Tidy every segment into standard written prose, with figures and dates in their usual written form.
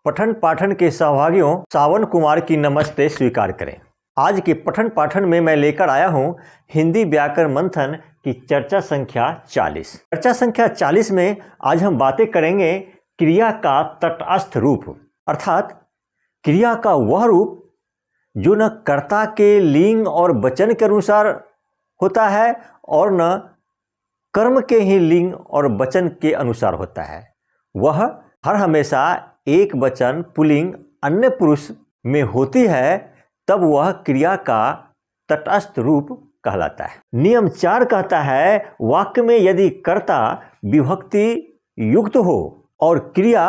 पठन पाठन के सहभागियों सावन कुमार की नमस्ते स्वीकार करें। आज के पठन पाठन में मैं लेकर आया हूं हिंदी व्याकरण मंथन की चर्चा संख्या 40। चर्चा संख्या 40 में आज हम बातें करेंगे क्रिया का तटस्थ रूप, अर्थात क्रिया का वह रूप जो न कर्ता के लिंग और वचन के अनुसार होता है और न कर्म के ही लिंग और वचन के अनुसार होता है। वह हर हमेशा एक वचन पुल्लिंग अन्य पुरुष में होती है, तब वह क्रिया का तटस्थ रूप कहलाता है। नियम 4 कहता है वाक्य में यदि कर्ता विभक्ति युक्त हो और क्रिया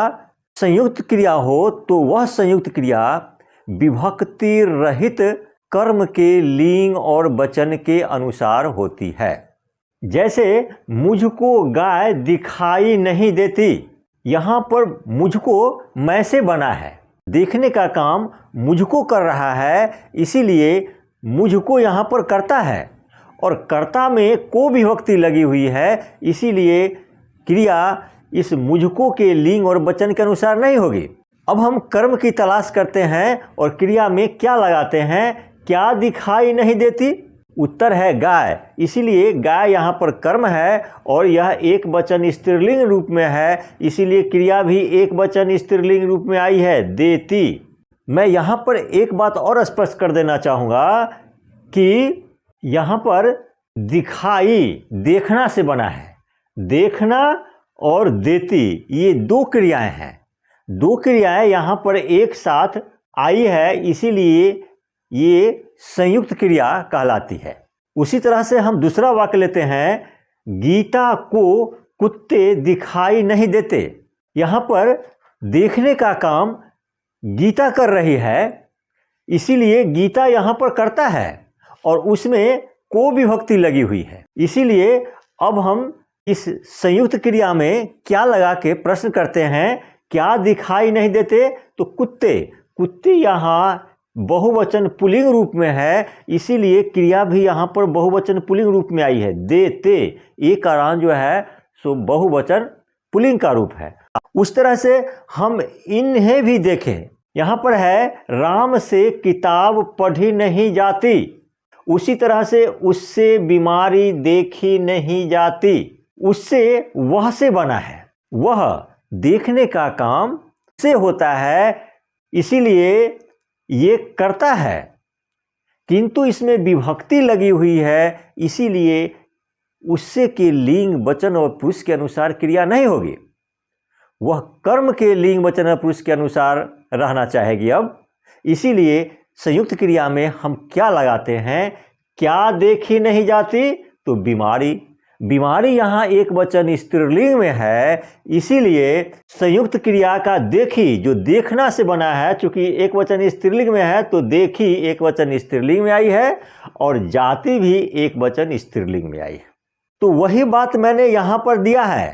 संयुक्त क्रिया हो तो वह संयुक्त क्रिया विभक्ति रहित कर्म के लिंग और वचन के अनुसार होती है। जैसे मुझको गाय दिखाई नहीं देती, यहाँ पर मुझको मैं से बना है, देखने का काम मुझको कर रहा है, इसीलिए मुझको यहाँ पर कर्ता है और कर्ता में को विभक्ति लगी हुई है, इसीलिए क्रिया इस मुझको के लिंग और वचन के अनुसार नहीं होगी। अब हम कर्म की तलाश करते हैं और क्रिया में क्या लगाते हैं, क्या दिखाई नहीं देती? उत्तर है गाय, इसीलिए गाय यहाँ पर कर्म है और यह एक वचन स्त्रीलिंग रूप में है, इसीलिए क्रिया भी एक वचन स्त्रीलिंग रूप में आई है, देती। मैं यहाँ पर एक बात और स्पष्ट कर देना चाहूँगा कि यहाँ पर दिखाई देखना से बना है। देखना और देती ये दो क्रियाएं हैं, दो क्रियाएं यहाँ पर एक साथ आई है, इसीलिए ये संयुक्त क्रिया कहलाती है। उसी तरह से हम दूसरा वाक्य लेते हैं, गीता को कुत्ते दिखाई नहीं देते। यहाँ पर देखने का काम गीता कर रही है, इसीलिए गीता यहाँ पर करता है और उसमें को विभक्ति लगी हुई है। इसीलिए अब हम इस संयुक्त क्रिया में क्या लगा के प्रश्न करते हैं, क्या दिखाई नहीं देते? तो कुत्ते, कुत्ते यहाँ बहुवचन पुल्लिंग रूप में है, इसीलिए क्रिया भी यहाँ पर बहुवचन पुल्लिंग रूप में आई है, देते। एक कारण जो है सो बहुवचन पुल्लिंग का रूप है। उस तरह से हम इन्हें भी देखें, यहाँ पर है राम से किताब पढ़ी नहीं जाती, उसी तरह से उससे बीमारी देखी नहीं जाती, उससे वह से बना है, वह देखने का काम से होता है, इसीलिए ये करता है, किंतु इसमें विभक्ति लगी हुई है, इसीलिए उससे के लिंग वचन और पुरुष के अनुसार क्रिया नहीं होगी, वह कर्म के लिंग वचन और पुरुष के अनुसार रहना चाहेगी। अब इसीलिए संयुक्त क्रिया में हम क्या लगाते हैं, क्या देखी नहीं जाती? तो बीमारी, बीमारी यहाँ एक वचन स्त्रीलिंग में है, इसीलिए संयुक्त क्रिया का देखी जो देखना से बना है, चूंकि एक वचन स्त्रीलिंग में है तो देखी एक वचन स्त्रीलिंग में आई है और जाति भी एक वचन स्त्रीलिंग में आई है। तो वही बात मैंने यहाँ पर दिया है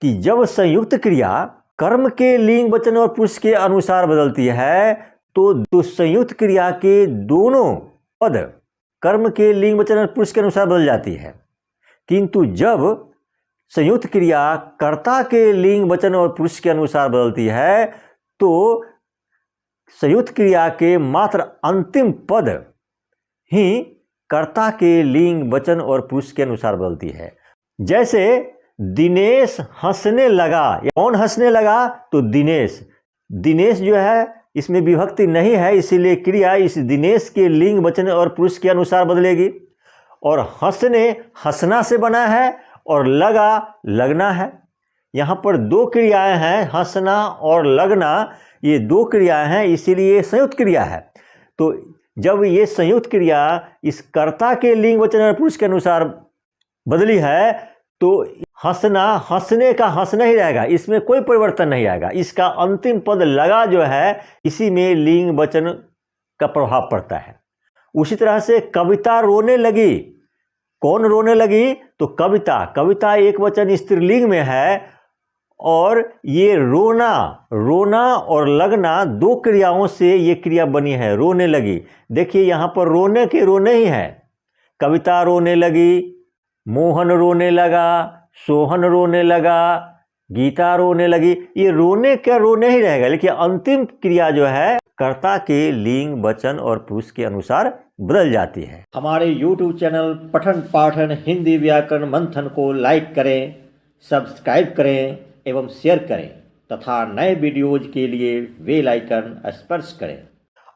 कि जब संयुक्त क्रिया कर्म के लिंग वचन और पुरुष के अनुसार बदलती है तो संयुक्त क्रिया के दोनों पद कर्म के लिंग वचन और पुरुष के अनुसार बदल जाती है, किंतु जब संयुक्त क्रिया कर्ता के लिंग वचन और पुरुष के अनुसार बदलती है तो संयुक्त क्रिया के मात्र अंतिम पद ही कर्ता के लिंग वचन और पुरुष के अनुसार बदलती है। जैसे दिनेश हंसने लगा, कौन हंसने लगा? तो दिनेश, दिनेश जो है इसमें विभक्ति नहीं है, इसीलिए क्रिया इस दिनेश के लिंग वचन और पुरुष के अनुसार बदलेगी। और हंसने हंसना से बना है और लगा लगना है, यहाँ पर दो क्रियाएं हैं, हंसना और लगना, ये दो क्रियाएं हैं, इसीलिए संयुक्त क्रिया है। तो जब ये संयुक्त क्रिया इस कर्ता के लिंग वचन और पुरुष के अनुसार बदली है तो हंसना हंसने का हंसना ही रहेगा, इसमें कोई परिवर्तन नहीं आएगा, इसका अंतिम पद लगा जो है इसी में लिंग वचन का प्रभाव पड़ता है। उसी तरह से कविता रोने लगी, कौन रोने लगी? तो कविता, कविता एक वचन स्त्रीलिंग में है और ये रोना, रोना और लगना दो क्रियाओं से ये क्रिया बनी है, रोने लगी। देखिए यहाँ पर रोने के रोने ही है, कविता रोने लगी, मोहन रोने लगा, सोहन रोने लगा, गीता रोने लगी, ये रोने क्या रोने ही रहेगा, लेकिन अंतिम क्रिया जो है कर्ता के लिंग वचन और पुरुष के अनुसार बदल जाती है। हमारे YouTube चैनल पठन पाठन हिंदी व्याकरण मंथन को लाइक करें, सब्सक्राइब करें एवं शेयर करें तथा नए वीडियोज के लिए बेल आइकन स्पर्श करें।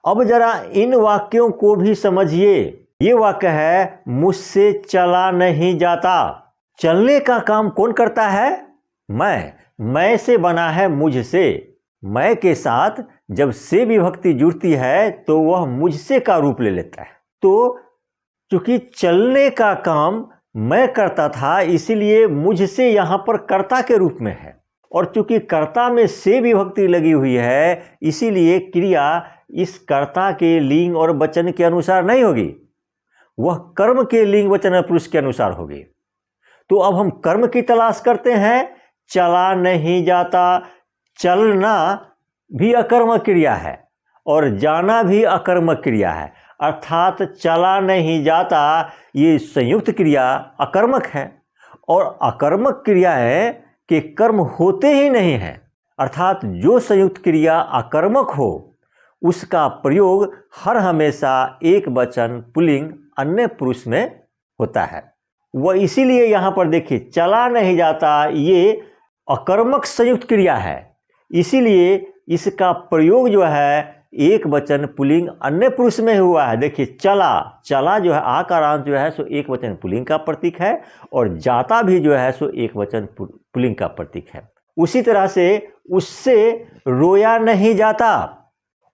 अब जरा इन वाक्यों को भी समझिए। ये वाक्य है, मुझसे चला नहीं जाता। चलने का काम कौन करता है? मैं से बना है मुझसे। मैं के साथ जब से विभक्ति जुड़ती है तो वह मुझसे का रूप ले लेता है। तो चूंकि चलने का काम मैं करता था, इसीलिए मुझसे यहाँ पर कर्ता के रूप में है, और चूंकि कर्ता में से विभक्ति लगी हुई है, इसीलिए क्रिया इस कर्ता के लिंग और वचन के अनुसार नहीं होगी, वह कर्म के लिंग वचन और पुरुष के अनुसार होगी। तो अब हम कर्म की तलाश करते हैं। चला नहीं जाता, चलना भी अकर्मक क्रिया है और जाना भी अकर्मक क्रिया है, अर्थात चला नहीं जाता ये संयुक्त क्रिया अकर्मक है, और अकर्मक क्रियाएं के कर्म होते ही नहीं हैं, अर्थात जो संयुक्त क्रिया अकर्मक हो उसका प्रयोग हर हमेशा एक वचन पुल्लिंग अन्य पुरुष में होता है। वह इसीलिए यहाँ पर देखिए, चला नहीं जाता ये अकर्मक संयुक्त क्रिया है, इसीलिए इसका प्रयोग जो है एक वचन पुल्लिंग अन्य पुरुष में हुआ है। देखिए, चला जो है आकारांत जो है सो एक वचन पुल्लिंग का प्रतीक है, और जाता भी जो है सो एक वचन पुल्लिंग का प्रतीक है। उसी तरह से उससे रोया नहीं जाता,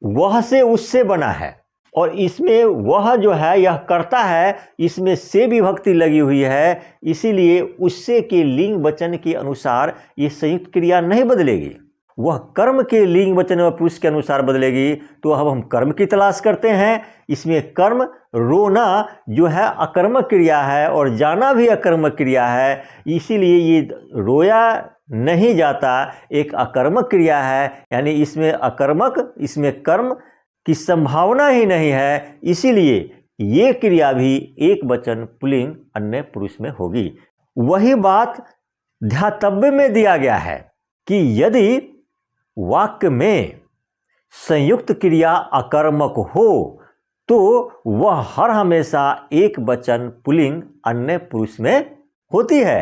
वह से उससे बना है, और इसमें वह जो है यह कर्ता है, इसमें से विभक्ति लगी हुई है, इसीलिए उससे के लिंग वचन के अनुसार ये संयुक्त क्रिया नहीं बदलेगी, वह कर्म के लिंग वचन व पुरुष के अनुसार बदलेगी। तो अब हम कर्म की तलाश करते हैं। इसमें कर्म रोना जो है अकर्मक क्रिया है और जाना भी अकर्मक क्रिया है, इसीलिए ये रोया नहीं जाता एक अकर्मक क्रिया है, यानी इसमें अकर्मक, इसमें कर्म की संभावना ही नहीं है, इसीलिए ये क्रिया भी एक वचन पुल्लिंग अन्य पुरुष में होगी। वही बात ध्यातव्य में दिया गया है कि यदि वाक्य में संयुक्त क्रिया अकर्मक हो तो वह हर हमेशा एक वचन पुल्लिंग अन्य पुरुष में होती है।